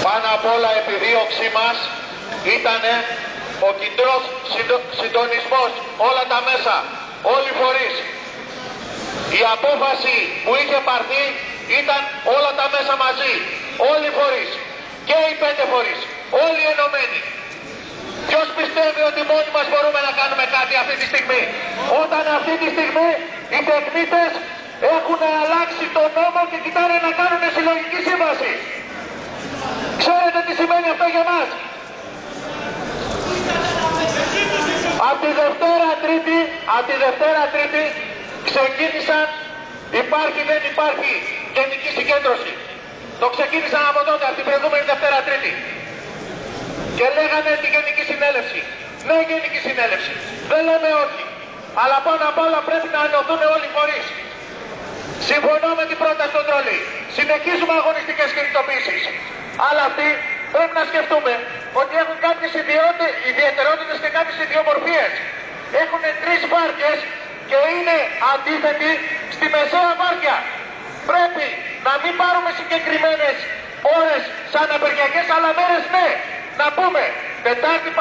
Πάνω απ' όλα επιδίωξή μας ήταν ο κοινός συντονισμός, όλα τα μέσα, όλοι οι φορείς. Η απόφαση που είχε πάρθει ήταν όλα τα μέσα μαζί, όλοι οι φορείς και οι 5 φορείς, όλοι ενωμένοι. Ποιος πιστεύει ότι μόνοι μας μπορούμε να κάνουμε κάτι αυτή τη στιγμή, όταν αυτή τη στιγμή οι τεχνίτες έχουν αλλάξει τον νόμο και κοιτάνε να κάνουν συλλογική σύμβαση? Ξέρετε τι σημαίνει αυτό για μας? Από τη Δευτέρα Τρίτη ξεκίνησαν υπάρχει δεν υπάρχει γενική συγκέντρωση. Το ξεκίνησαν από τότε, από την προηγούμενη Δευτέρα Τρίτη. Και λέγανε τη γενική συνέλευση. Ναι, γενική συνέλευση. Δεν λέμε όχι. Αλλά πάνω απ' όλα πρέπει να ενωθούν όλοι οι φορείς. Συμφωνώ με την πρόταση των τρόλι. Συνεχίζουμε αγωνιστικές κινητοποίησεις. Αλλά αυτοί πρέπει να σκεφτούμε ότι έχουν κάποιες ιδιαιτερότητες και κάποιες ιδιομορφίες. Έχουν 3 βάρκες και είναι αντίθετοι στη μεσαία βάρκια. Πρέπει να μην πάρουμε συγκεκριμένες ώρες σαν απεργιακές, αλλά μέρες ναι. Να πούμε Τετάρτη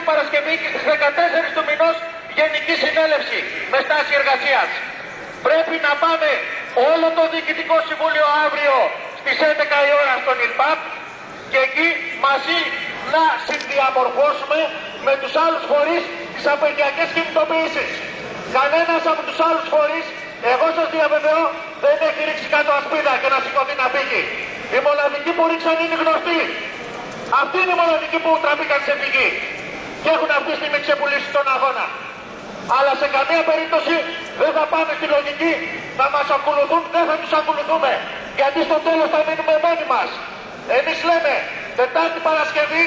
Παρασκευή και στις 14 του μηνός γενική συνέλευση με στάση εργασίας. Πρέπει να πάμε όλο το Διοικητικό Συμβούλιο αύριο στις 11 η ώρα στον ΙΛΠΑΠ και εκεί μαζί να συνδιαμορφώσουμε με τους άλλους φορείς τις απεργιακές κινητοποιήσεις. Κανένας από τους άλλους φορείς, εγώ σας διαβεβαιώ, δεν έχει ρίξει κάτω ασπίδα και να σηκωθεί να φύγει. Οι μοναδικοί που ρίξαν είναι γνωστοί. Αυτοί είναι οι μοναδικοί που τραβήκαν σε φυγή και έχουν αυτή τη στιγμή ξεπουλήσει τον αγώνα. Αλλά σε καμία περίπτωση δεν θα πάμε στη λογική να μας ακολουθούν, δεν θα τους ακολουθούμε. Γιατί στο τέλος θα μείνουμε μόνοι μας. Εμείς λέμε Τετάρτη Παρασκευή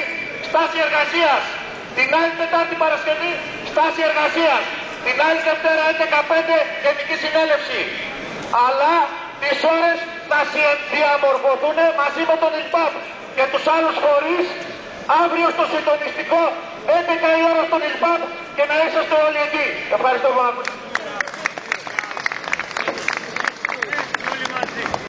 στάση εργασίας. Την άλλη Τετάρτη Παρασκευή στάση εργασίας. Την άλλη Δευτέρα 11-5 γενική συνέλευση. Αλλά τις ώρες θα διαμορφωθούν μαζί με τον ΙΛΠΑΠ και τους άλλους φορείς αύριο στο συντονιστικό 11 η ώρα στον ΙΛΠΑΠ και να είσαστε όλοι εκεί. Ευχαριστώ πολύ.